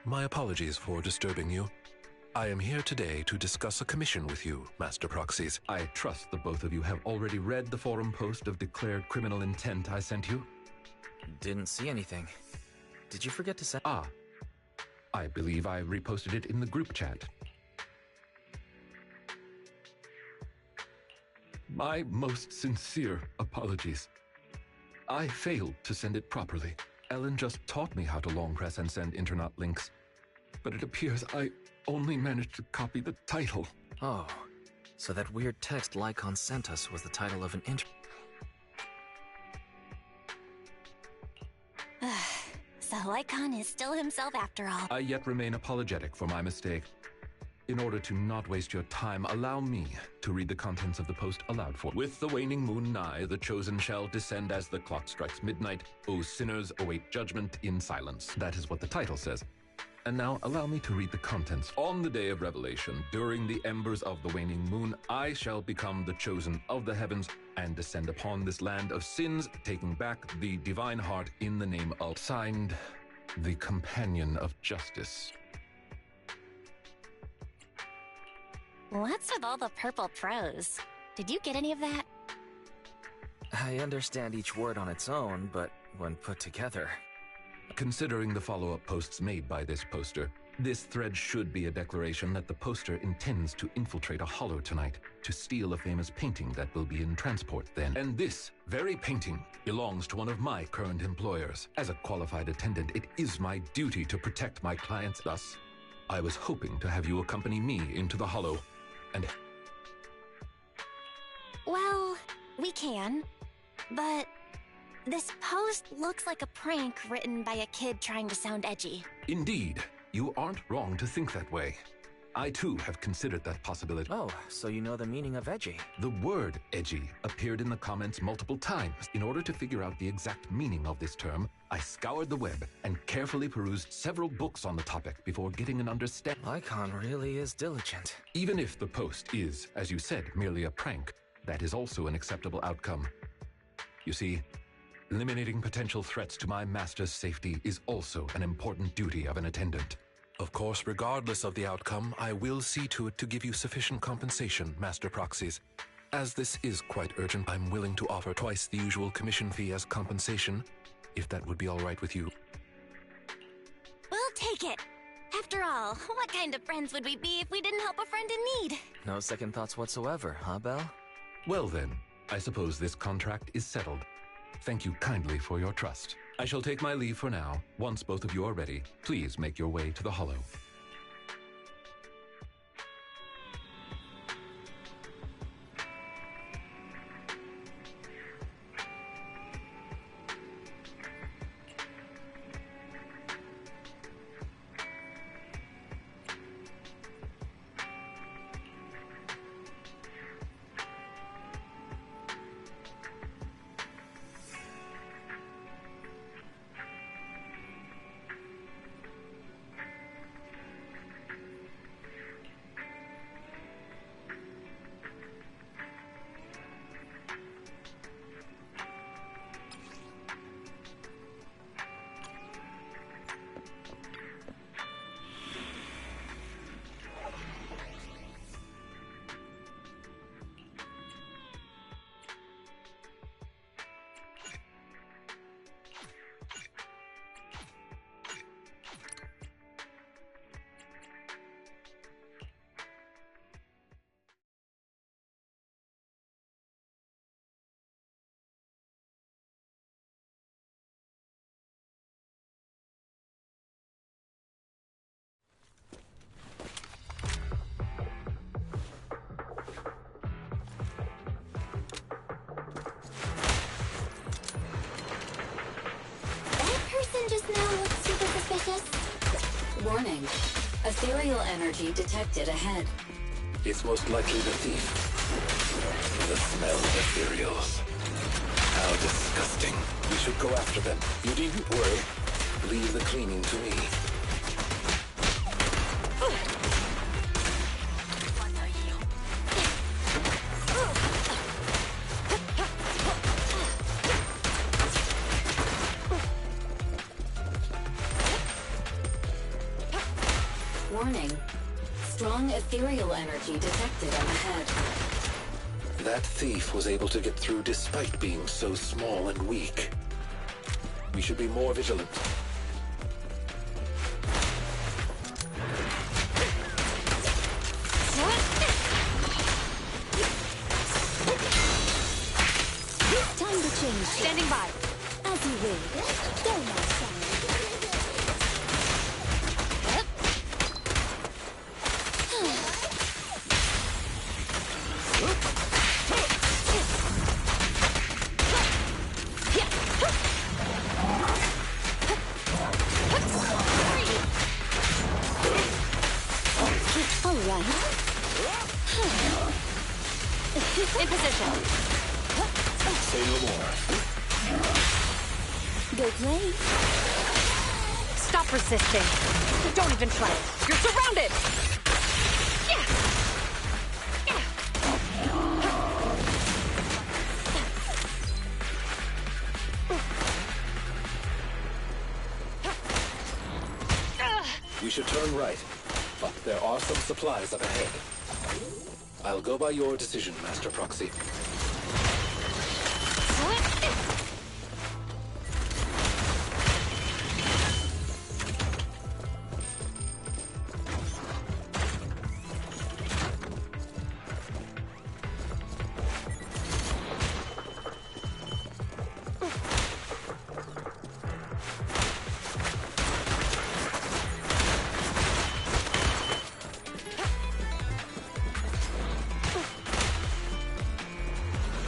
My apologies for disturbing you. I am here today to discuss a commission with you, Master Proxies. I trust the both of you have already read the forum post of declared criminal intent I sent you. Didn't see anything. Did you forget to send? I believe I reposted it in the group chat. My most sincere apologies. I failed to send it properly. Ellen just taught me how to long press and send internet links, but it appears I only managed to copy the title. Oh, so that weird text Lycaon sent us was the title of an So Lycaon is still himself after all. I yet remain apologetic for my mistake. In order to not waste your time, allow me to read the contents of the post aloud for. With the waning moon nigh, the chosen shall descend as the clock strikes midnight. O sinners, await judgment in silence. That is what the title says. And now allow me to read the contents. On the day of revelation, during the embers of the waning moon, I shall become the chosen of the heavens and descend upon this land of sins, taking back the divine heart in the name of... Signed, the Companion of Justice. What's with all the purple prose? Did you get any of that? I understand each word on its own, but when put together... Considering the follow-up posts made by this poster, this thread should be a declaration that the poster intends to infiltrate a hollow tonight, to steal a famous painting that will be in transport then. And this very painting belongs to one of my current employers. As a qualified attendant, it is my duty to protect my clients. Thus, I was hoping to have you accompany me into the hollow, and... Well, we can, but... This post looks like a prank written by a kid trying to sound edgy. Indeed, you aren't wrong to think that way. I too have considered that possibility. Oh, so you know the meaning of edgy. The word edgy appeared in the comments multiple times. In order to figure out the exact meaning of this term, I scoured the web and carefully perused several books on the topic before getting an understanding. Lycaon really is diligent. Even if the post is, as you said, merely a prank, that is also an acceptable outcome. You see, eliminating potential threats to my master's safety is also an important duty of an attendant. Of course, regardless of the outcome, I will see to it to give you sufficient compensation, Master Proxies. As this is quite urgent, I'm willing to offer twice the usual commission fee as compensation, if that would be all right with you. We'll take it. After all, what kind of friends would we be if we didn't help a friend in need? No second thoughts whatsoever, huh, Belle? Well then, I suppose this contract is settled. Thank you kindly for your trust. I shall take my leave for now. Once both of you are ready, please make your way to the hollow. Just now looks super suspicious. Warning. Ethereal energy detected ahead. It's most likely the thief. The smell of ethereals. How disgusting. We should go after them. You needn't worry. Leave the cleaning to me. Warning. Strong ethereal energy detected on the head. That thief was able to get through despite being so small and weak. We should be more vigilant. Time to change. Standing by. As you will. Go now, son. All right. In position. Say no more. Go play. Stop resisting. Don't even try it. You're surrounded! Yeah. We should turn right, but there are some supplies up ahead. I'll go by your decision, Master Proxy.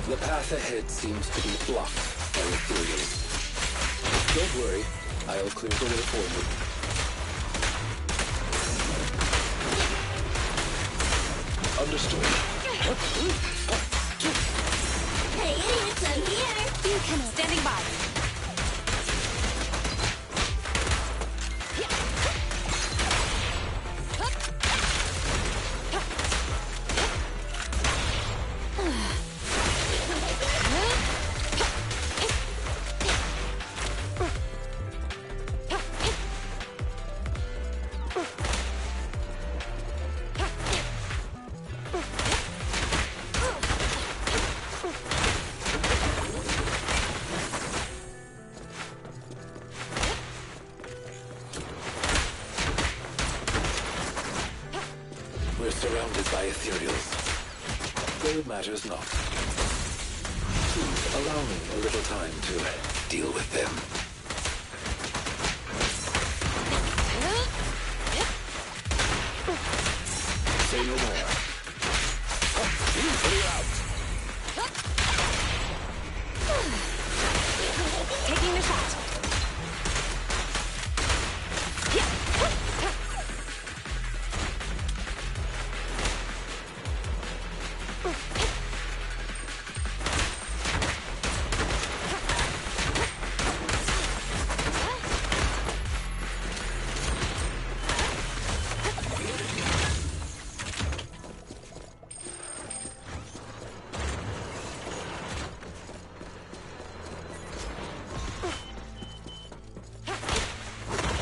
The path ahead seems to be blocked by ethereals. Don't worry, I'll clear the way for you. Understood. Hey, idiots, I'm here. You cannot. Standing by. We're surrounded by ethereals. Though it matters not. Please allow me a little time to deal with them. Say no more. Clear out. Taking the shot.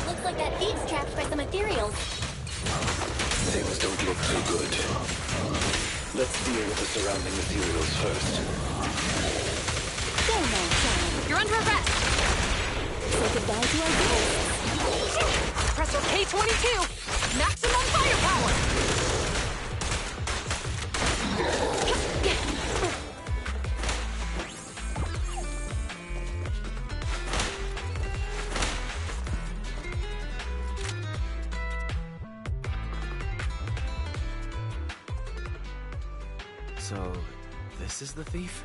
Looks like that thief's trapped by some ethereals. Things don't look too good. Let's deal with the surrounding ethereals first. Go now, son. You're under arrest. Say goodbye to our guests. Pressor K-22. Maximum firepower. So, this is the thief?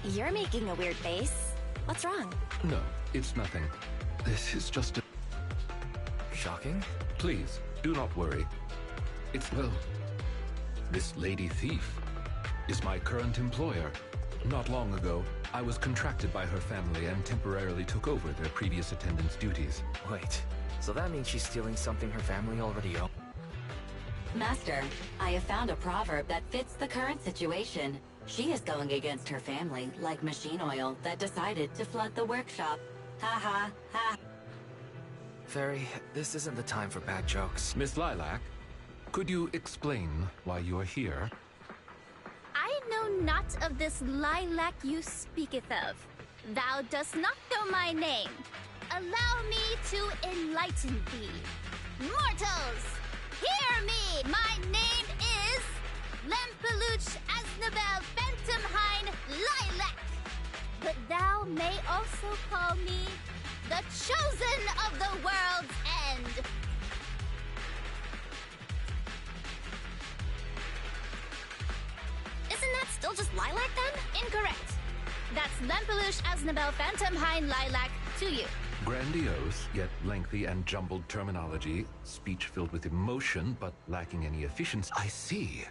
You're making a weird face. What's wrong? No, it's nothing. This is just a... Shocking? Please, do not worry. It's, well... This lady thief is my current employer. Not long ago, I was contracted by her family and temporarily took over their previous attendant's duties. Wait, so that means she's stealing something her family already owns? Master, I have found a proverb that fits the current situation. She is going against her family, like machine oil that decided to flood the workshop. Ha ha ha. Fairy, this isn't the time for bad jokes. Miss Lilac, could you explain why you are here? I know not of this lilac you speaketh of. Thou dost not know my name. Allow me to enlighten thee. Mortals, hear me! My name is Lempeluch Asnabel Phantomhine Lilac. But thou may also call me the Chosen of the World's End. Isn't that still just Lilac then? Incorrect. That's Lempeluch Asnabel Phantomhine Lilac to you. Grandiose, yet lengthy and jumbled terminology, speech filled with emotion but lacking any efficiency. I see.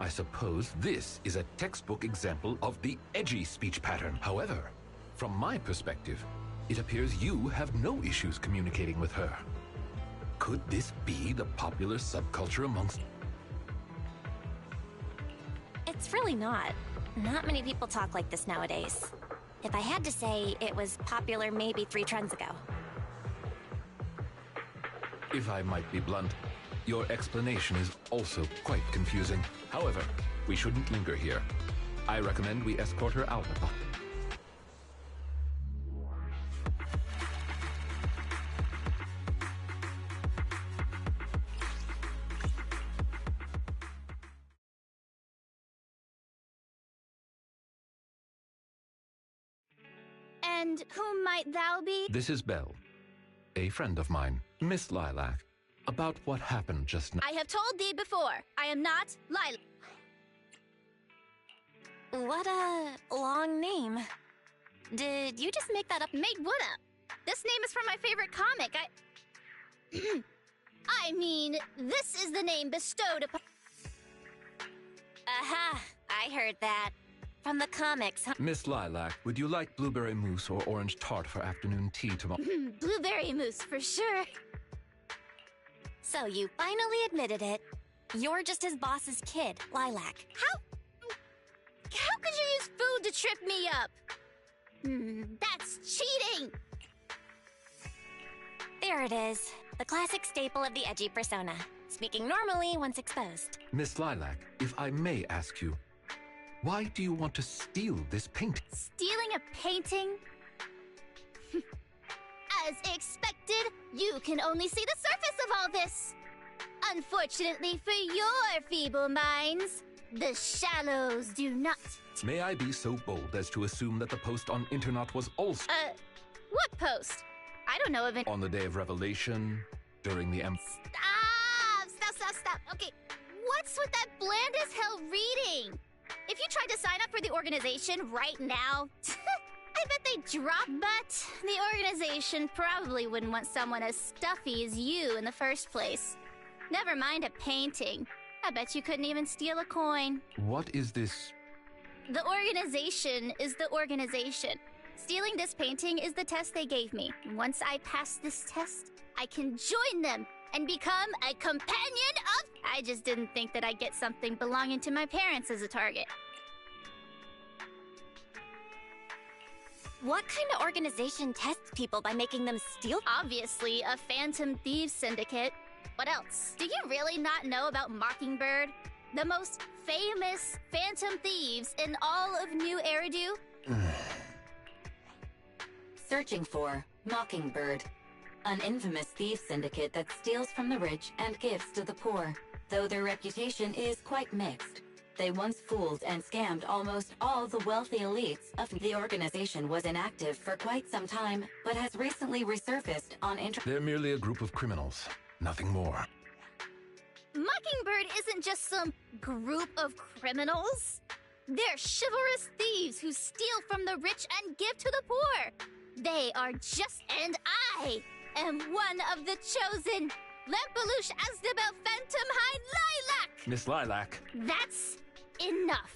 I suppose this is a textbook example of the edgy speech pattern. However, from my perspective, it appears you have no issues communicating with her. Could this be the popular subculture amongst... It's really not. Not many people talk like this nowadays. If I had to say, it was popular maybe 3 trends ago. If I might be blunt, your explanation is also quite confusing. However, we shouldn't linger here. I recommend we escort her out of the... And whom might thou be? This is Belle, a friend of mine, Miss Lilac. About what happened just now. I have told thee before, I am not Lilac. What a long name. Did you just make that up? Made what up? This name is from my favorite comic. I mean, this is the name bestowed upon... Aha! I heard that. From the comics, huh? Miss Lilac, would you like blueberry mousse or orange tart for afternoon tea tomorrow? Blueberry mousse, for sure. So you finally admitted it. You're just his boss's kid, Lilac. How could you use food to trip me up? That's cheating! There it is. The classic staple of the edgy persona. Speaking normally once exposed. Miss Lilac, if I may ask you, why do you want to steal this painting? Stealing a painting? As expected, you can only see the surface of all this. Unfortunately for your feeble minds, the shallows do not. May I be so bold as to assume that the post on Internet was also... What post? I don't know of it. On the day of revelation, during the Stop. Okay, what's with that bland as hell reading? If you tried to sign up for the organization right now, I bet they'd drop. But the organization probably wouldn't want someone as stuffy as you in the first place. Never mind a painting. I bet you couldn't even steal a coin. What is this? The organization is the organization. Stealing this painting is the test they gave me. Once I pass this test, I can join them and become a companion of... I just didn't think that I'd get something belonging to my parents as a target. What kind of organization tests people by making them steal? Obviously, a phantom thieves syndicate. What else? Do you really not know about Mockingbird? The most famous phantom thieves in all of New Eridu? Searching for Mockingbird, an infamous thief syndicate that steals from the rich and gives to the poor. Though their reputation is quite mixed. They once fooled and scammed almost all the wealthy elites of the organization was inactive for quite some time, but has recently resurfaced on They're merely a group of criminals, nothing more. Mockingbird isn't just some group of criminals. They're chivalrous thieves who steal from the rich and give to the poor. They are just... And I am one of the chosen. Lempeluch Asnabel Phantomhine Lilac! Miss Lilac. That's enough.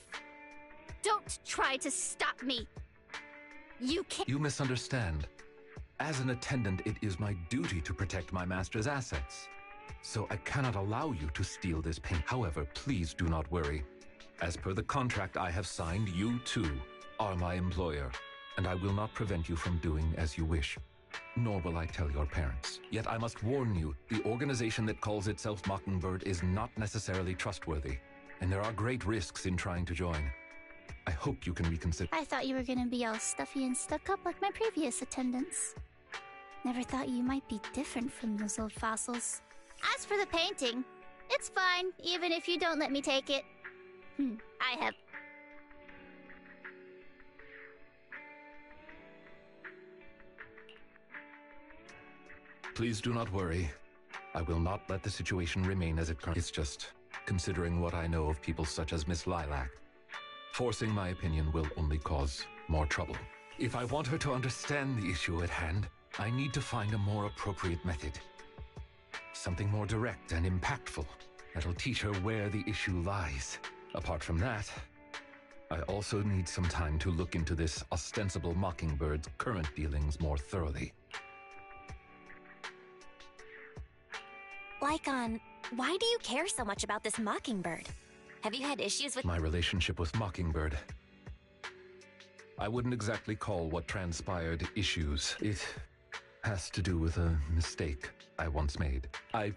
Don't try to stop me. You can't... You misunderstand. As an attendant, it is my duty to protect my master's assets. So I cannot allow you to steal this paint. However, please do not worry. As per the contract I have signed, you too are my employer, and I will not prevent you from doing as you wish. Nor will I tell your parents. Yet I must warn you, the organization that calls itself Mockingbird is not necessarily trustworthy, and there are great risks in trying to join. I hope you can reconsider. I thought you were gonna be all stuffy and stuck up like my previous attendants. Never thought you might be different from those old fossils. As for the painting, it's fine, even if you don't let me take it. I have... Please do not worry. I will not let the situation remain as it currently is. Just considering what I know of people such as Miss Lilac. Forcing my opinion will only cause more trouble. If I want her to understand the issue at hand, I need to find a more appropriate method. Something more direct and impactful that'll teach her where the issue lies. Apart from that, I also need some time to look into this ostensible Mockingbird's current dealings more thoroughly. Lycaon, why do you care so much about this Mockingbird? Have you had issues with— My relationship with Mockingbird. I wouldn't exactly call what transpired issues. It has to do with a mistake I once made. I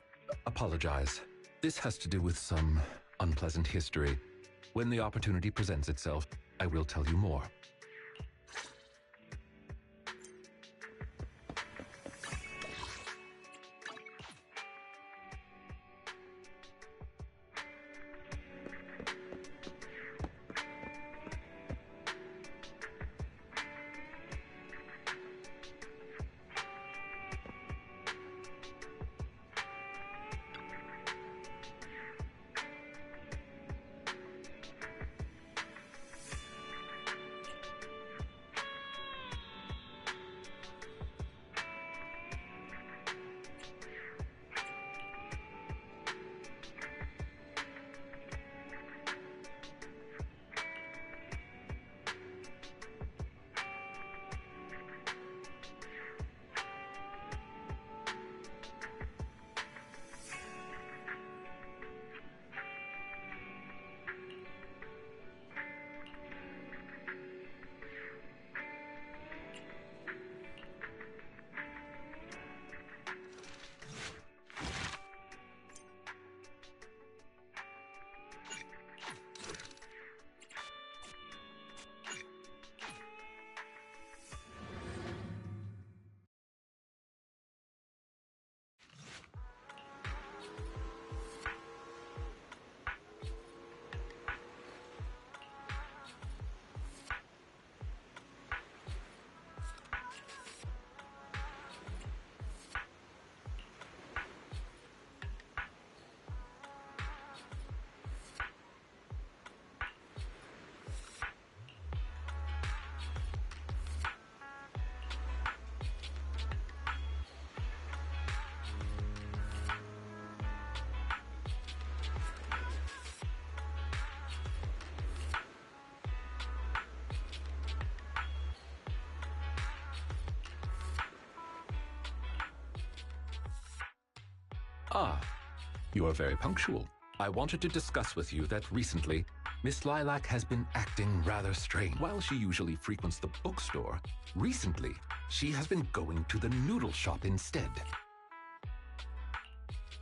apologize. This has to do with some unpleasant history. When the opportunity presents itself, I will tell you more. Ah, you are very punctual. I wanted to discuss with you that recently, Miss Lilac has been acting rather strange. While she usually frequents the bookstore, recently, she has been going to the noodle shop instead.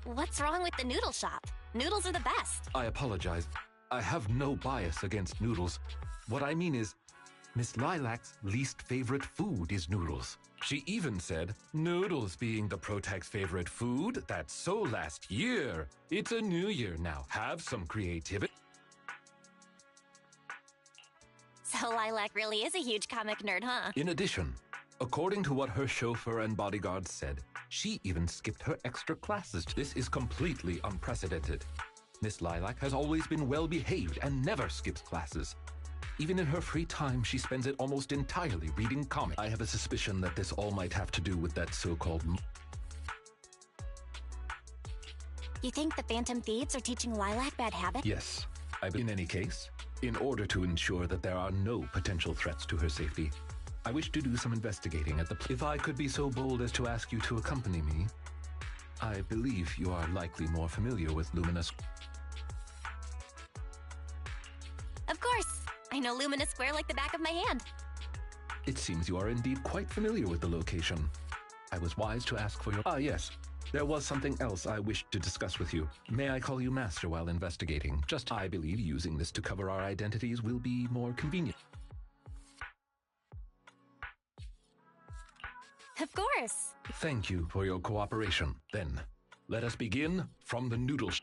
What's wrong with the noodle shop? Noodles are the best. I apologize. I have no bias against noodles. What I mean is, Miss Lilac's least favorite food is noodles. She even said, noodles being the protag's favorite food, that's so last year. It's a new year now. Have some creativity. So Lilac really is a huge comic nerd, huh? In addition, according to what her chauffeur and bodyguards said, she even skipped her extra classes. This is completely unprecedented. Miss Lilac has always been well-behaved and never skips classes. Even in her free time, she spends it almost entirely reading comics. I have a suspicion that this all might have to do with that so-called... You think the Phantom Thieves are teaching Lilac bad habits? Yes. In any case, in order to ensure that there are no potential threats to her safety, I wish to do some investigating at the... If I could be so bold as to ask you to accompany me, I believe you are likely more familiar with luminous... Of course! I know Lumina Square like the back of my hand. It seems you are indeed quite familiar with the location. I was wise to ask for your... Ah, yes. There was something else I wished to discuss with you. May I call you Master while investigating? Just I believe using this to cover our identities will be more convenient. Of course! Thank you for your cooperation. Then, let us begin from the noodle sh...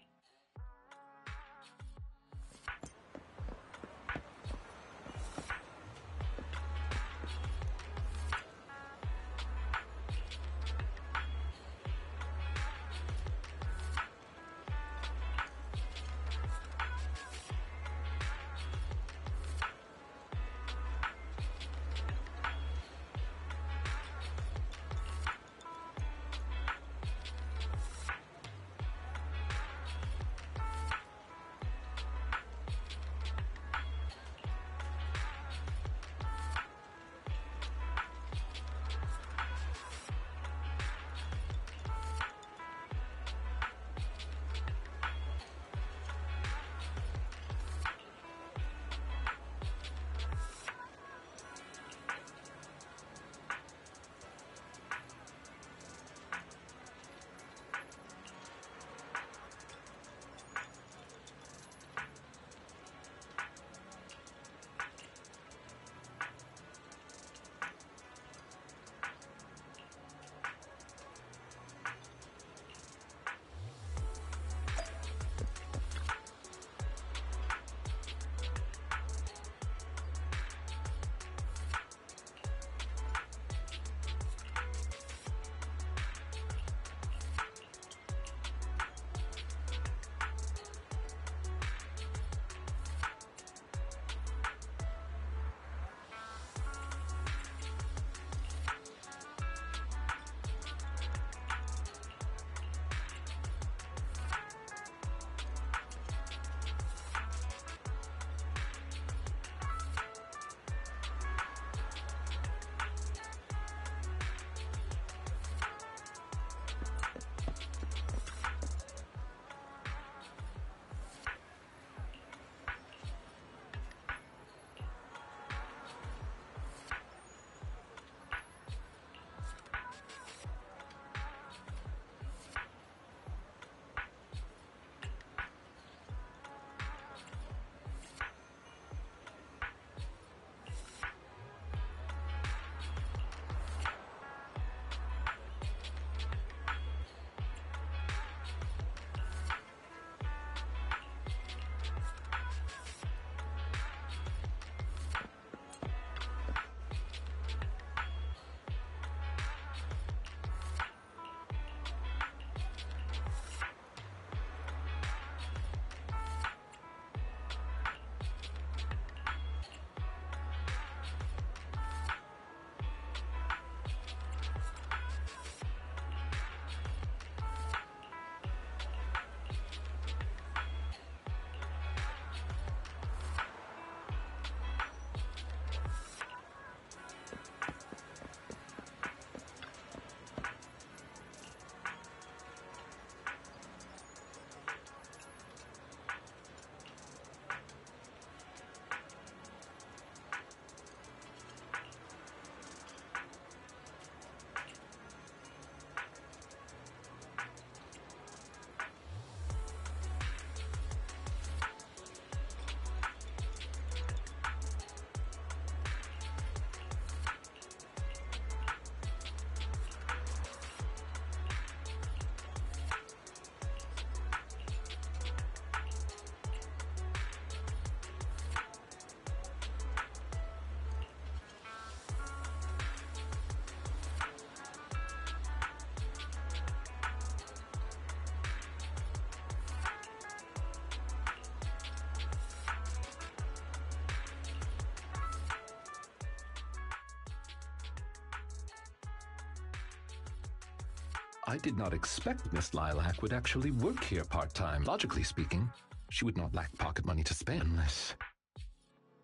I did not expect Miss Lilac would actually work here part-time. Logically speaking, she would not lack pocket money to spend unless...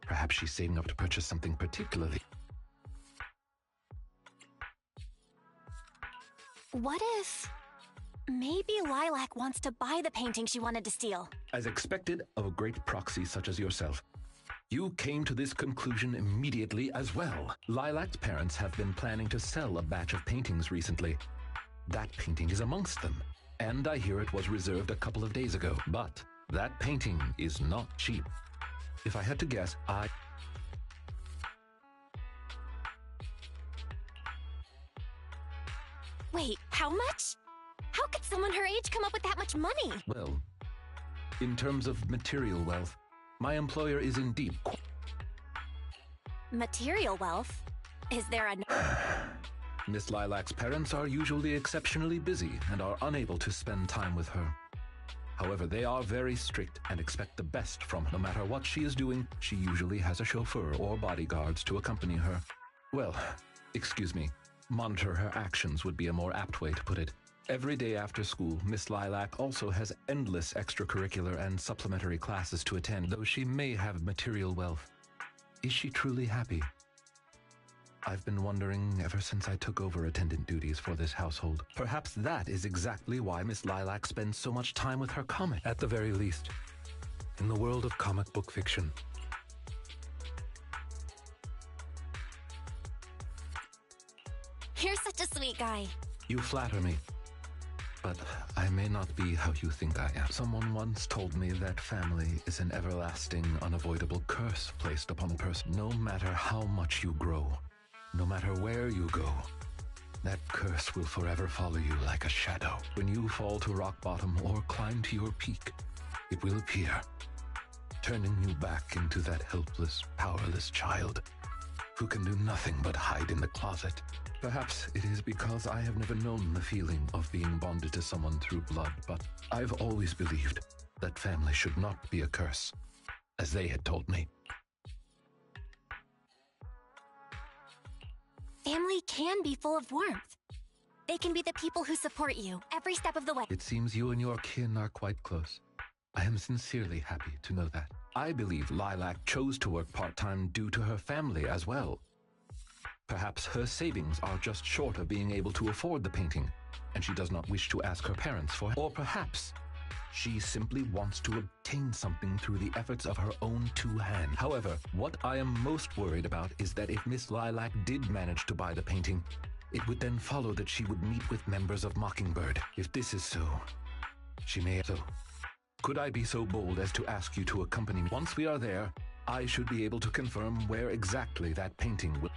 Perhaps she's saving up to purchase something particularly... What if... maybe Lilac wants to buy the painting she wanted to steal? As expected of a great proxy such as yourself. You came to this conclusion immediately as well. Lilac's parents have been planning to sell a batch of paintings recently. That painting is amongst them, and I hear it was reserved a couple of days ago. But that painting is not cheap. If I had to guess, Wait, how much? How could someone her age come up with that much money? Well, in terms of material wealth, my employer is indeed Material wealth? Is there a... Miss Lilac's parents are usually exceptionally busy and are unable to spend time with her. However, they are very strict and expect the best from her. No matter what she is doing, she usually has a chauffeur or bodyguards to accompany her. Well, excuse me, monitor her actions would be a more apt way to put it. Every day after school, Miss Lilac also has endless extracurricular and supplementary classes to attend. Though she may have material wealth, is she truly happy? I've been wondering ever since I took over attendant duties for this household. Perhaps that is exactly why Miss Lilac spends so much time with her comic. At the very least, in the world of comic book fiction. You're such a sweet guy. You flatter me. But I may not be how you think I am. Someone once told me that family is an everlasting, unavoidable curse placed upon a person. No matter how much you grow, no matter where you go, that curse will forever follow you like a shadow. When you fall to rock bottom or climb to your peak, it will appear, turning you back into that helpless, powerless child who can do nothing but hide in the closet. Perhaps it is because I have never known the feeling of being bonded to someone through blood, but I've always believed that family should not be a curse, as they had told me. Family can be full of warmth. They can be the people who support you every step of the way. It seems you and your kin are quite close. I am sincerely happy to know that. I believe Lilac chose to work part-time due to her family as well. Perhaps her savings are just short of being able to afford the painting, and she does not wish to ask her parents for it. Or perhaps she simply wants to obtain something through the efforts of her own two hands. However, what I am most worried about is that if Miss Lilac did manage to buy the painting, it would then follow that she would meet with members of Mockingbird. If this is so, she may... So, could I be so bold as to ask you to accompany me? Once we are there, I should be able to confirm where exactly that painting will...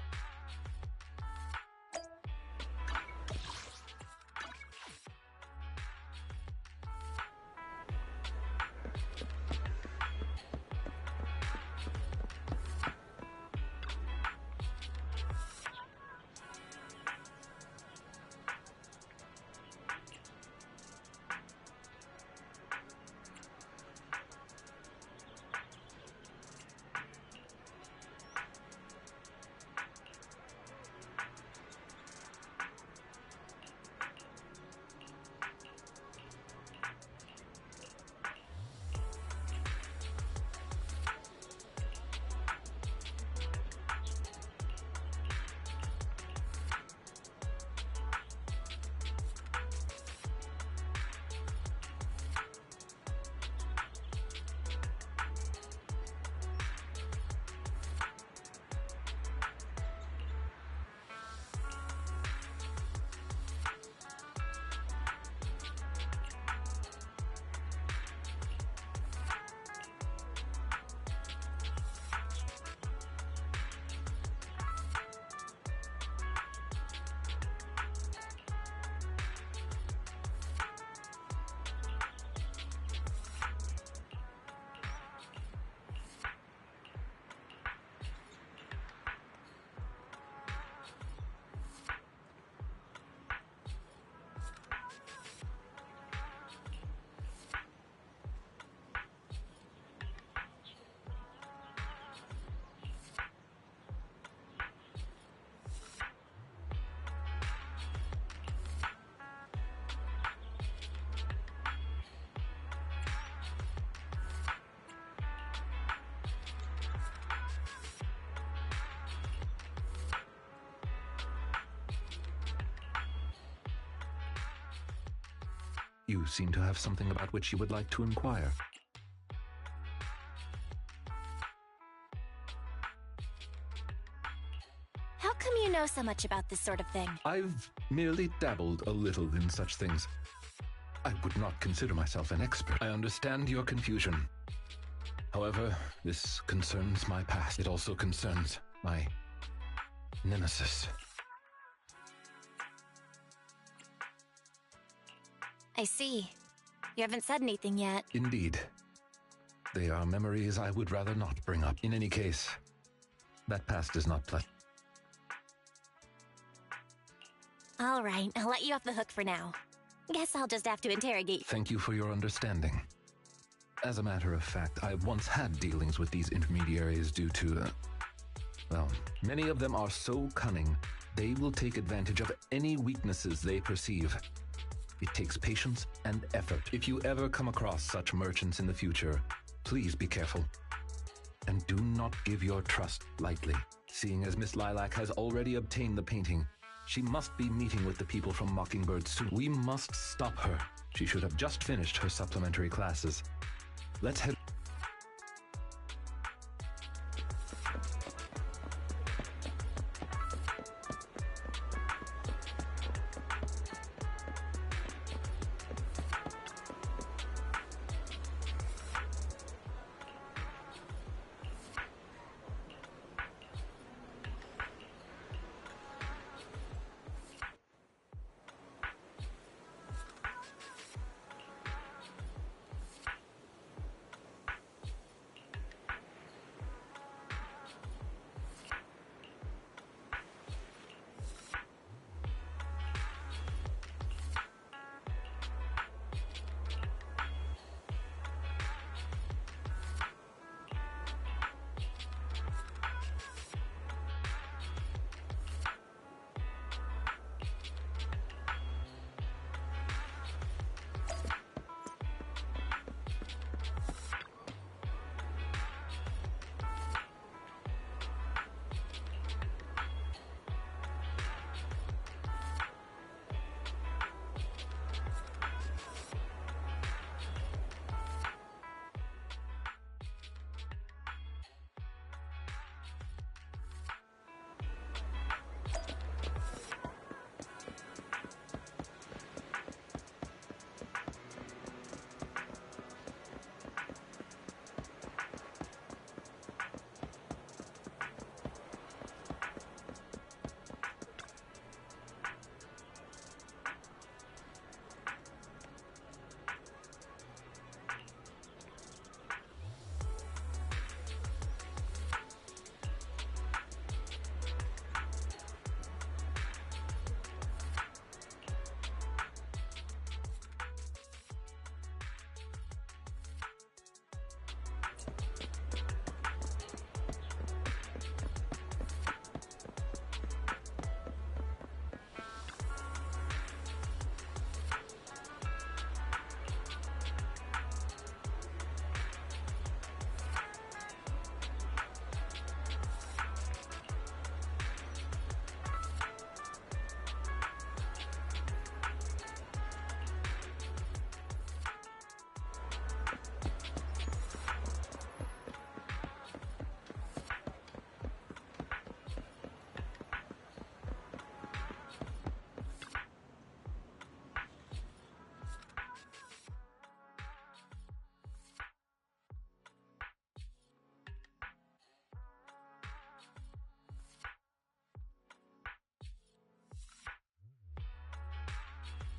You seem to have something about which you would like to inquire. come you know so much about this sort of thing? I've merely dabbled a little in such things. I would not consider myself an expert. I understand your confusion. However, this concerns my past. It also concerns my nemesis. I see. You haven't said anything yet. Indeed. They are memories I would rather not bring up. In any case, that past is not pleasant. All right, I'll let you off the hook for now. Guess I'll just have to interrogate. Thank you for your understanding. As a matter of fact, I once had dealings with these intermediaries due to, well, many of them are so cunning, they will take advantage of any weaknesses they perceive. It takes patience and effort. If you ever come across such merchants in the future, please be careful. And do not give your trust lightly. Seeing as Miss Lilac has already obtained the painting, she must be meeting with the people from Mockingbird soon. We must stop her. She should have just finished her supplementary classes. Let's head...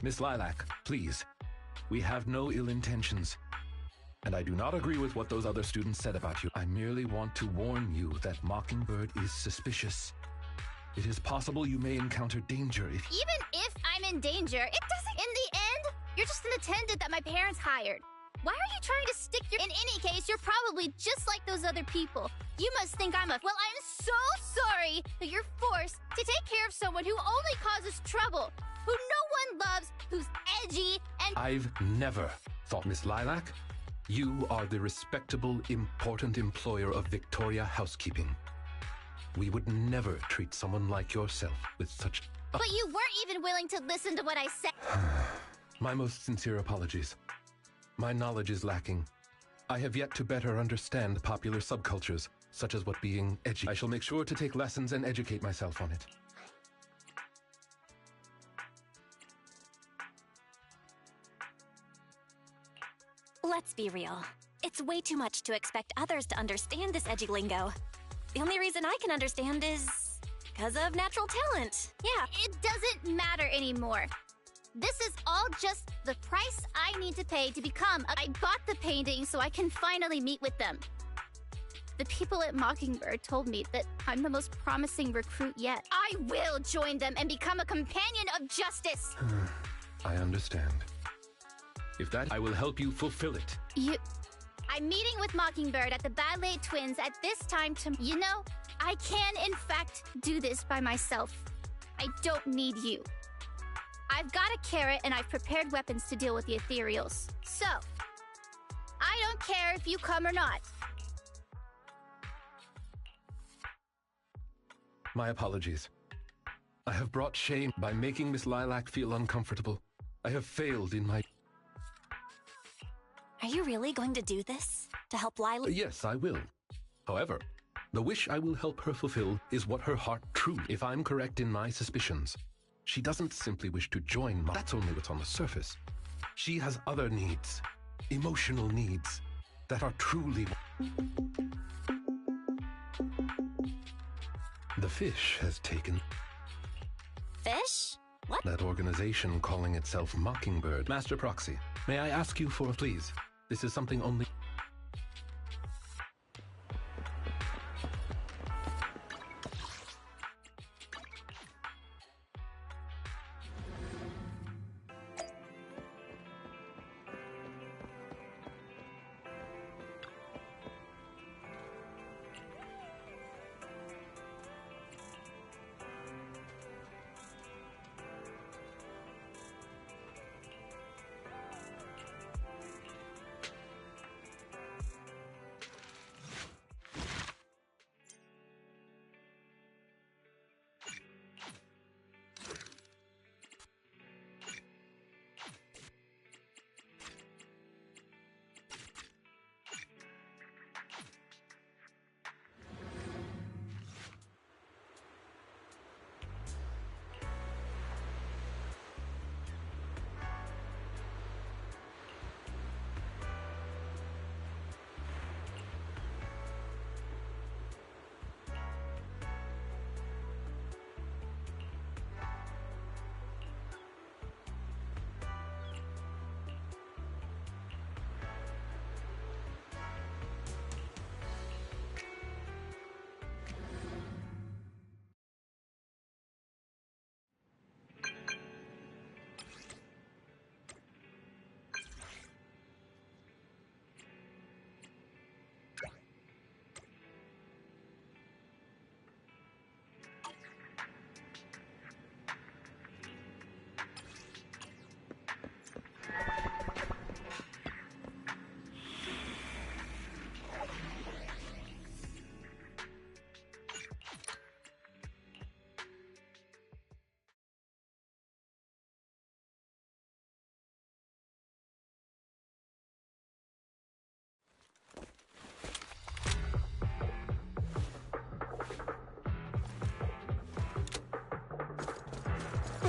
Miss Lilac, please. We have no ill intentions. And I do not agree with what those other students said about you. I merely want to warn you that Mockingbird is suspicious. It is possible you may encounter danger if... Even if I'm in danger, it doesn't... In the end, you're just an attendant that my parents hired. Why are you trying to stick your... In any case, you're probably just like those other people. You must think I'm a... Well, I'm so sorry that you're forced to take care of someone who only causes trouble, who no one loves, who's edgy, and... I've never thought, Miss Lilac, you are the respectable, important employer of Victoria Housekeeping. We would never treat someone like yourself with such... But you weren't even willing to listen to what I said. My most sincere apologies. My knowledge is lacking. I have yet to better understand popular subcultures, such as what being edgy. I shall make sure to take lessons and educate myself on it. Let's be real. It's way too much to expect others to understand this edgy lingo. The only reason I can understand is because of natural talent. Yeah. It doesn't matter anymore. This is all just the price I need to pay to become I bought the painting so I can finally meet with them. The people at Mockingbird told me that I'm the most promising recruit yet. I will join them and become a companion of justice. I understand. If that, I will help you fulfill it. I'm meeting with Mockingbird at the Ballet Twins at this time to... You know, I can, in fact, do this by myself. I don't need you. I've got a carrot and I've prepared weapons to deal with the ethereals. So, I don't care if you come or not. My apologies. I have brought shame by making Miss Lilac feel uncomfortable. I have failed in my... Are you really going to do this? To help Lila? Yes, I will. However, the wish I will help her fulfill is what her heart truly... If I'm correct in my suspicions, she doesn't simply wish to join my... That's only what's on the surface. She has other needs, emotional needs, that are truly... The fish has taken... Fish? What? That organization calling itself Mockingbird. Master Proxy, may I ask you for... Please, this is something only...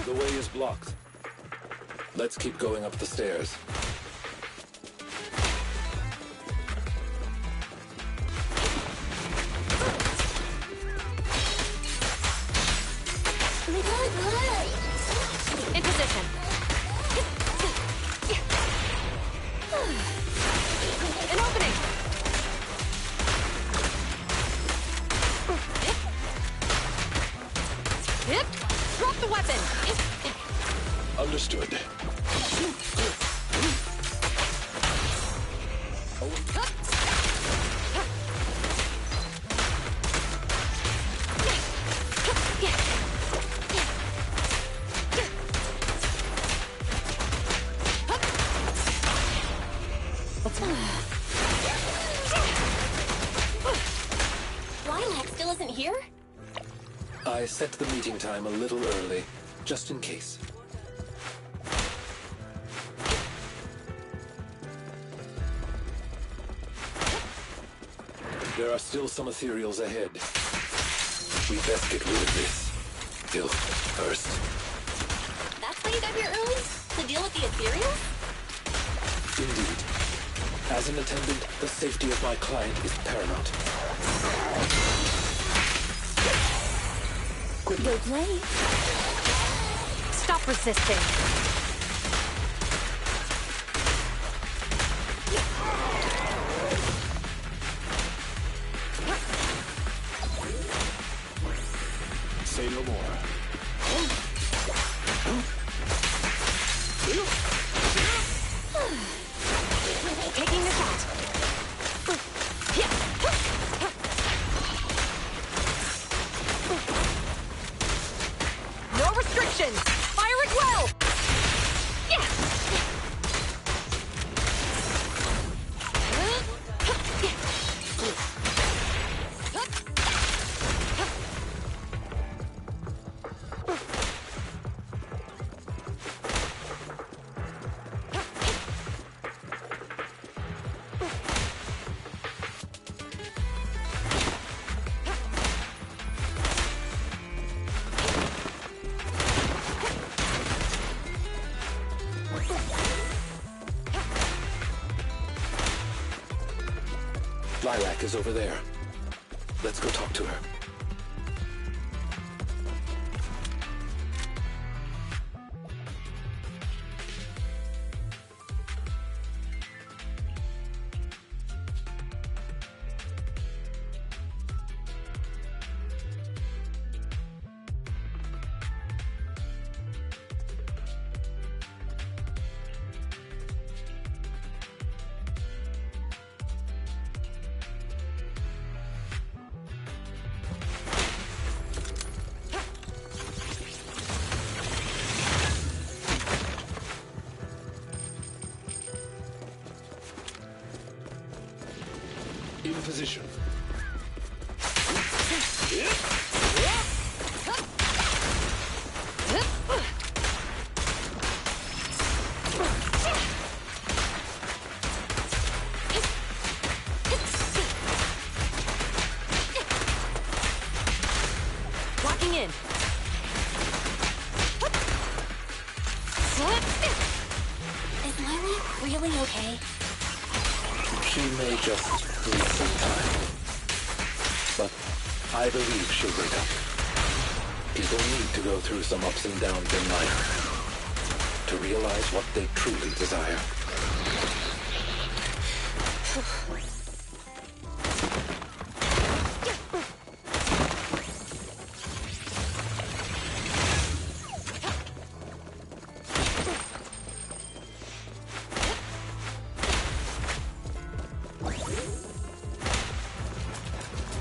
The way is blocked. Let's keep going up the stairs. In position. An opening. Hip. Drop the weapon. Understood. Lilac still isn't here? I set the meeting time a little early, just in case. There are still some ethereals ahead. We best get rid of this filth first. That's why you got here early? To deal with the ethereal? Indeed. As an attendant, the safety of my client is paramount. Go play. Stop resisting. Say no more. Taking the shot. No restrictions. Fire it well. Lilac is over there. Let's go talk to her. In position. Locking in. Is Lilac really okay? She may just need some time. But I believe she'll wake up. People need to go through some ups and downs in life to realize what they truly desire.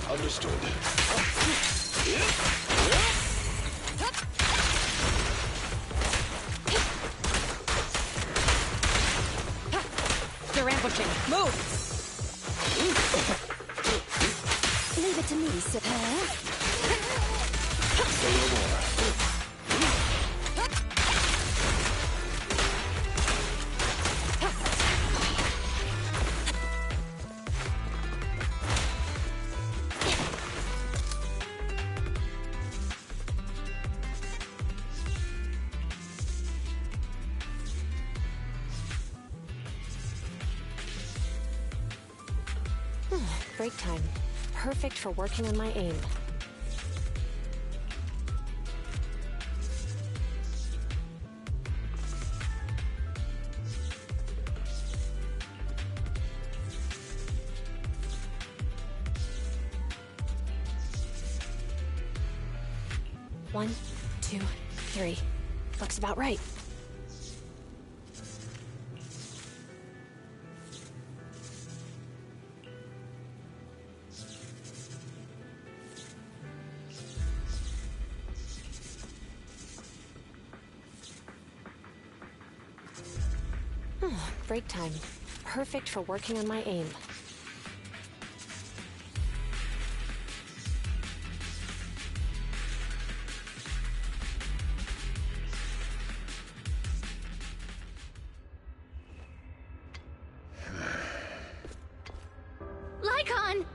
Understood. They're ambushing. Move! Leave it to me, sir. Say no more. Break time. Perfect for working on my aim. One, two, three. Looks about right. Break time. Perfect for working on my aim. Lycaon!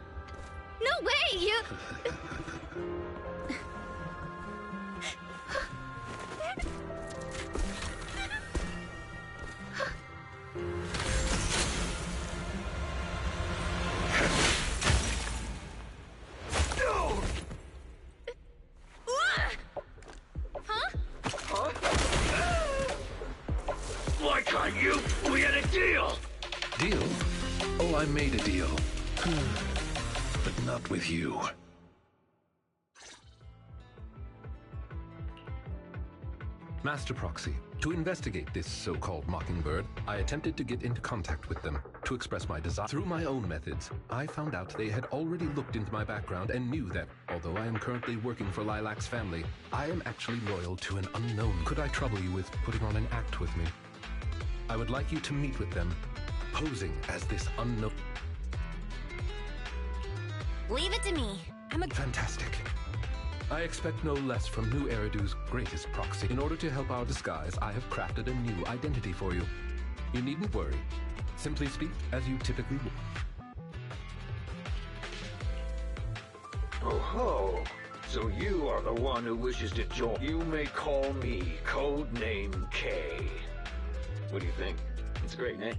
I made a deal. But not with you. Master Proxy, to investigate this so-called Mockingbird, I attempted to get into contact with them to express my desire. Through my own methods, I found out they had already looked into my background and knew that, although I am currently working for Lilac's family, I am actually loyal to an unknown. Could I trouble you with putting on an act with me? I would like you to meet with them, posing as this unknown... Leave it to me. Fantastic. I expect no less from New Eridu's greatest proxy. In order to help our disguise, I have crafted a new identity for you. You needn't worry. Simply speak as you typically would. Oh ho! So you are the one who wishes to join. You may call me Codename K. What do you think? It's a great name.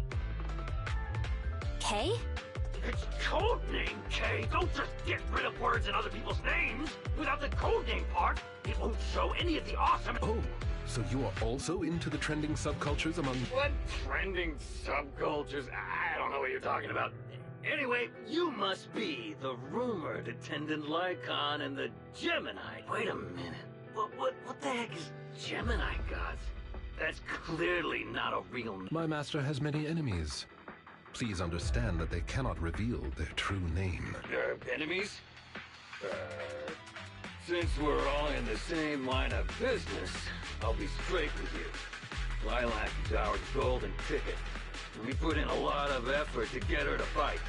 K? It's Codename K! Don't just get rid of words in other people's names! Without the codename part, it won't show any of the awesome— Oh, so you are also into the trending subcultures among— What trending subcultures? I don't know what you're talking about. Anyway, you must be the rumored attendant Lycaon and the Gemini. Wait a minute. What the heck is Gemini gods? That's clearly not a real— My master has many enemies. Please understand that they cannot reveal their true name. Enemies? Since we're all in the same line of business, I'll be straight with you. Lilac is our golden ticket. We put in a lot of effort to get her to bite.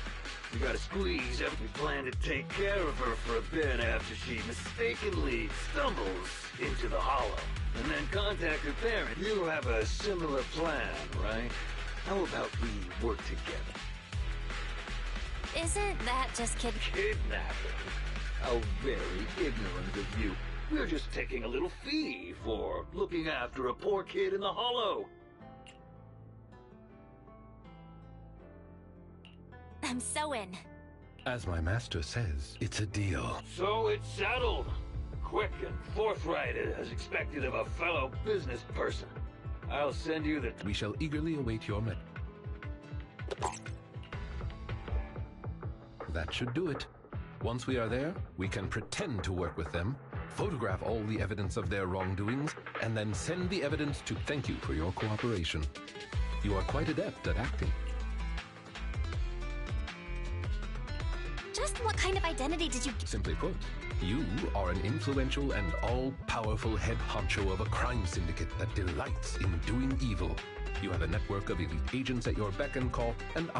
We gotta squeeze her. We plan to take care of her for a bit after she mistakenly stumbles into the hollow. And then contact her parent. You have a similar plan, right? How about we work together? Isn't that just Kidnapping? How very ignorant of you. We're just taking a little fee for looking after a poor kid in the hollow. I'm so in. As my master says, it's a deal. So it's settled. Quick and forthright as expected of a fellow business person. I'll send you the— We shall eagerly await your That should do it. Once we are there, we can pretend to work with them, photograph all the evidence of their wrongdoings, and then send the evidence to thank you for your cooperation. You are quite adept at acting. Just what kind of identity did you— Simply put, you are an influential and all-powerful head honcho of a crime syndicate that delights in doing evil. You have a network of elite agents at your beck and call, and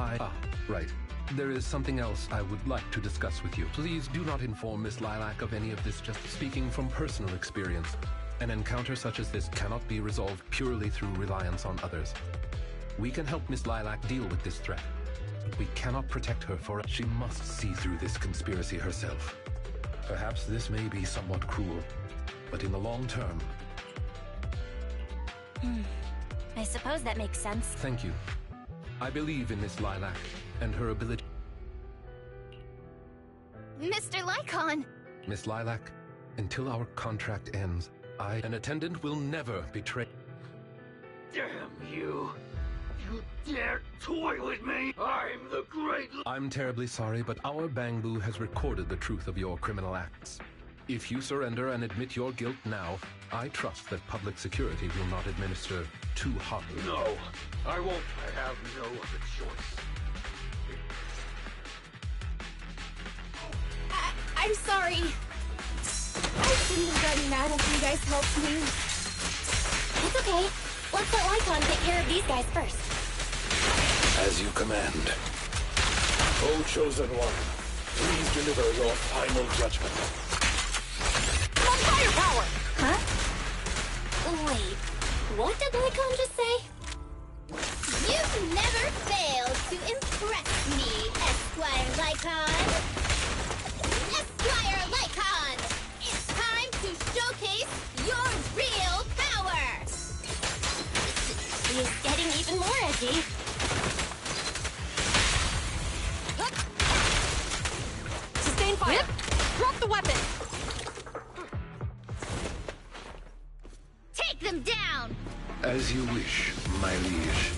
right. There is something else I would like to discuss with you. Please do not inform Miss Lilac of any of this, just speaking from personal experience. An encounter such as this cannot be resolved purely through reliance on others. We can help Miss Lilac deal with this threat. We cannot protect her, for she must see through this conspiracy herself. Perhaps this may be somewhat cruel, but in the long term... I suppose that makes sense. Thank you. I believe in Miss Lilac and her ability... Mr. Lycaon! Miss Lilac, until our contract ends, an attendant will never betray... Damn you! You dare toy with me? I'm the great... I'm terribly sorry, but our Bangbu has recorded the truth of your criminal acts. If you surrender and admit your guilt now, I trust that public security will not administer too hotly. No, I won't. I have no other choice. I'm sorry. I shouldn't have gotten mad if you guys helped me. It's okay. Let's let Lycon take care of these guys first. As you command. O Chosen One, please deliver your final judgment. On firepower! Huh? Wait, what did Lycon just say? You've never failed to impress me, Esquire Lycon. Esquire Lycon! It's time to showcase your real power! He's getting even more edgy. Sustain fire! Drop the weapon! Take them down! As you wish, my liege.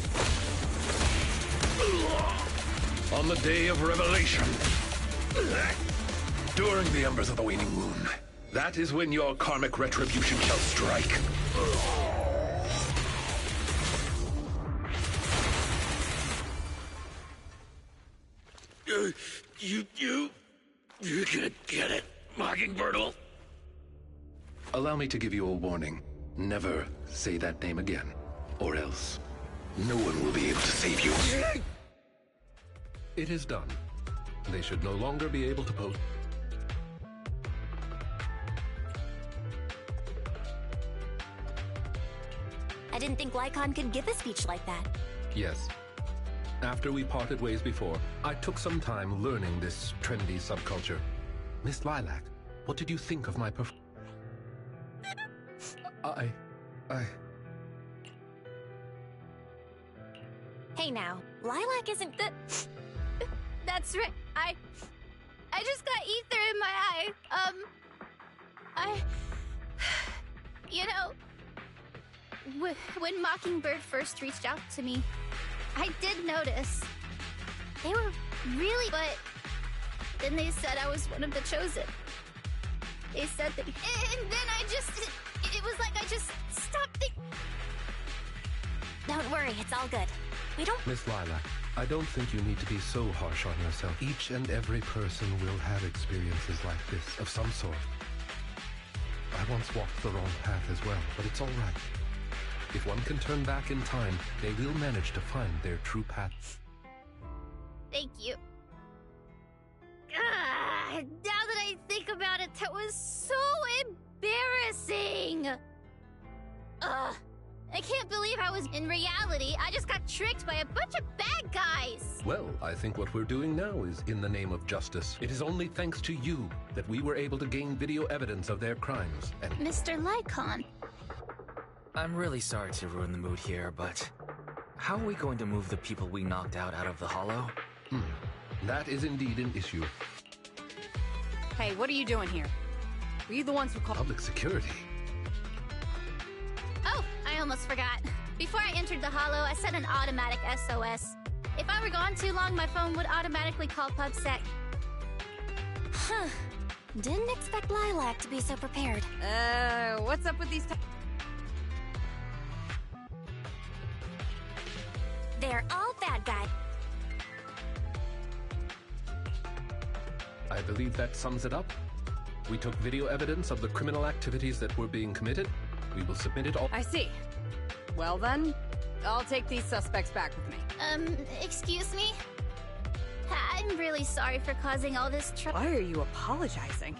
On the day of revelation. During the embers of the waning moon. That is when your karmic retribution shall strike. You're gonna get it, Mockingbird. Allow me to give you a warning. Never say that name again, or else no one will be able to save you. It is done. They should no longer be able to post. I didn't think Lycaon could give a speech like that. Yes. After we parted ways before, I took some time learning this trendy subculture. Miss Lilac, what did you think of my performance? Hey now, Lilac isn't the... That's right. I just got ether in my eye. You know, when Mockingbird first reached out to me, I did notice. They were really, but then they said I was one of the chosen. They said that, and then it was like I just stopped thinking. Don't worry, it's all good. We don't... Miss Lilac, I don't think you need to be so harsh on yourself. Each and every person will have experiences like this, of some sort. I once walked the wrong path as well, but it's all right. If one can turn back in time, they will manage to find their true path. Thank you. Now that I think about it, that was so embarrassing. I can't believe I was in reality. I just got tricked by a bunch of bad guys. Well, I think what we're doing now is in the name of justice. It is only thanks to you that we were able to gain video evidence of their crimes. And Mr. Lycaon. I'm really sorry to ruin the mood here, but how are we going to move the people we knocked out of the hollow? That is indeed an issue. Hey, what are you doing here? Were you the ones who called? Public security. Oh, I almost forgot. Before I entered the hollow, I set an automatic SOS. If I were gone too long, my phone would automatically call PubSec. Huh. Didn't expect Lilac to be so prepared. What's up with these They're all bad guys. I believe that sums it up. We took video evidence of the criminal activities that were being committed. We will submit it all. I see. Well then, I'll take these suspects back with me. Excuse me? I'm really sorry for causing all this trouble. Why are you apologizing?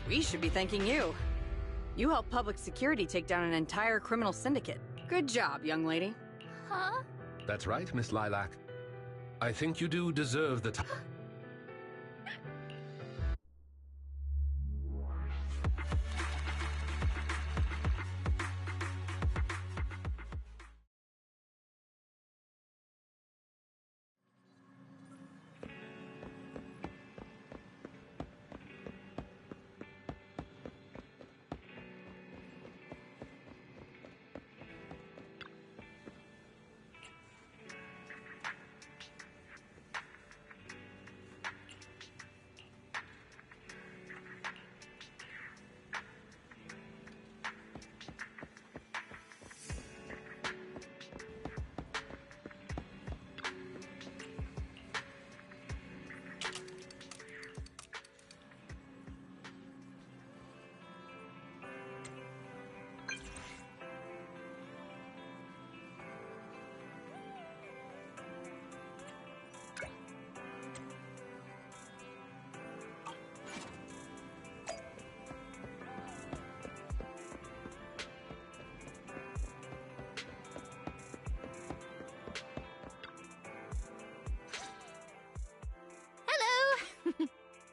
We should be thanking you. You helped public security take down an entire criminal syndicate. Good job, young lady. Huh? That's right, Miss Lilac. I think you do deserve the time.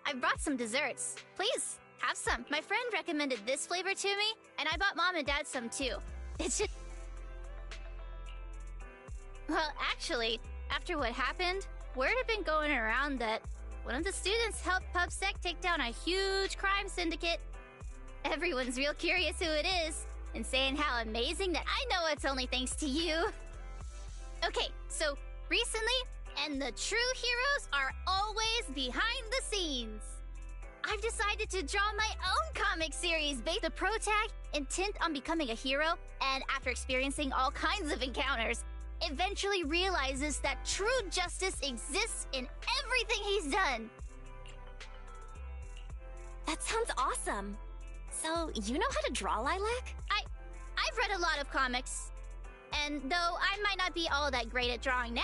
I brought some desserts. Please, have some. My friend recommended this flavor to me, and I bought Mom and Dad some too. It's just... Well, actually, after what happened, word had been going around that one of the students helped PubSec take down a huge crime syndicate. Everyone's real curious who it is, and saying how amazing that I know it's only thanks to you. Okay, so recently, And the true heroes are always behind the scenes. I've decided to draw my own comic series based on the protag intent on becoming a hero, and after experiencing all kinds of encounters, eventually realizes that true justice exists in everything he's done. That sounds awesome. So, you know how to draw, Lilac? I've read a lot of comics, and though I might not be all that great at drawing now,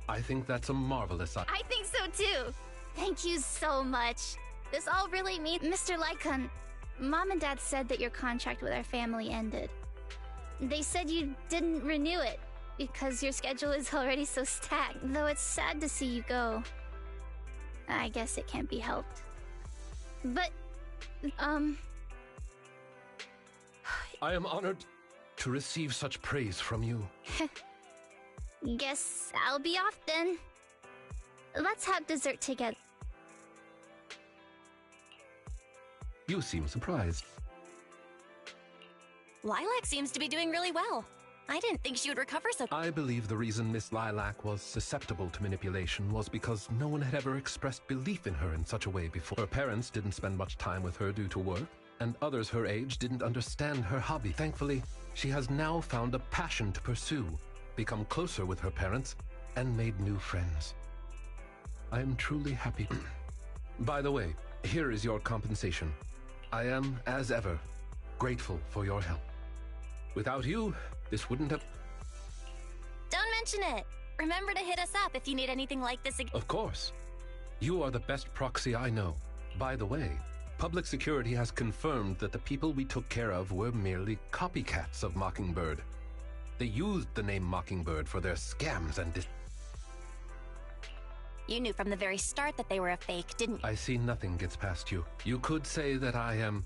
I think that's a marvelous idea. I think so too. Thank you so much. This all really means... Mr. Lycaon, Mom and Dad said that your contract with our family ended. They said you didn't renew it because your schedule is already so stacked. Though it's sad to see you go. I guess it can't be helped. But, I am honored to receive such praise from you. guess I'll be off then. Let's have dessert together. You seem surprised. Lilac seems to be doing really well. I didn't think she would recover so... I believe the reason Miss Lilac was susceptible to manipulation was because no one had ever expressed belief in her in such a way before. Her parents didn't spend much time with her due to work, and others her age didn't understand her hobby. Thankfully, she has now found a passion to pursue, become closer with her parents, and made new friends. I am truly happy. By the way, here is your compensation. I am, as ever, grateful for your help. Without you, this wouldn't have... Don't mention it. Remember to hit us up if you need anything like this again. Of course. You are the best proxy I know. By the way, public security has confirmed that the people we took care of were merely copycats of Mockingbird. They used the name Mockingbird for their scams and You knew from the very start that they were a fake, didn't you? I see nothing gets past you. You could say that I am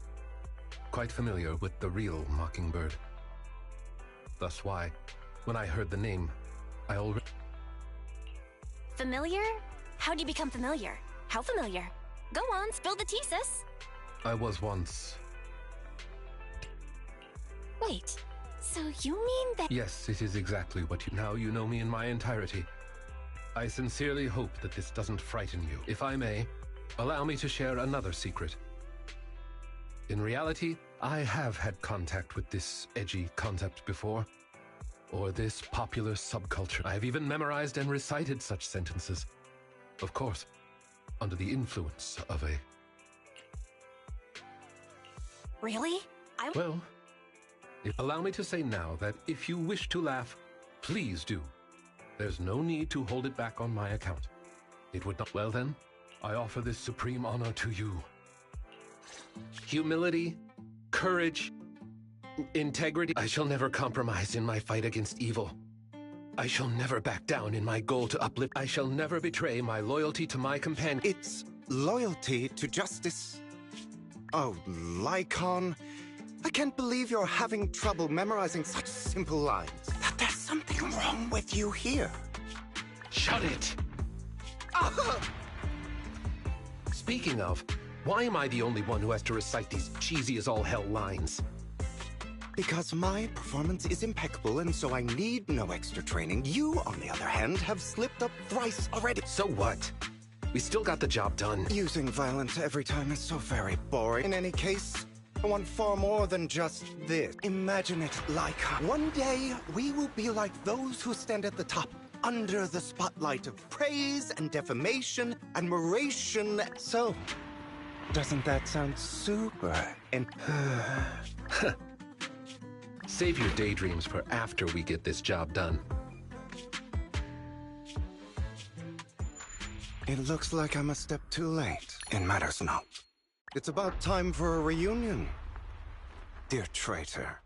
quite familiar with the real Mockingbird. Thus why, when I heard the name, I already... Familiar? How'd you become familiar? How familiar? Go on, spill the tea, sis. I was once... Wait, so you mean that... Yes, it is exactly what you... Now you know me in my entirety. I sincerely hope that this doesn't frighten you. If I may, allow me to share another secret. In reality, I have had contact with this edgy concept before, or this popular subculture. I have even memorized and recited such sentences. Of course, under the influence of a... Really? Well, allow me to say now that if you wish to laugh, please do. There's no need to hold it back on my account. It would not... Well then, I offer this supreme honor to you. Humility, courage, integrity. I shall never compromise in my fight against evil. I shall never back down in my goal to uplift. I shall never betray my loyalty to my companion. It's loyalty to justice. Oh, Lycaon, I can't believe you're having trouble memorizing such simple lines. That there's something wrong with you here. Shut it! Speaking of, why am I the only one who has to recite these cheesy as all hell lines? Because my performance is impeccable and so I need no extra training. You, on the other hand, have slipped up thrice already. So what? We still got the job done. Using violence every time is so very boring. In any case, I want far more than just this. Imagine it like one day we will be like those who stand at the top, under the spotlight of praise and defamation, admiration. So, doesn't that sound super? And save your daydreams for after we get this job done. It looks like I'm a step too late. It matters not. It's about time for a reunion, dear traitor.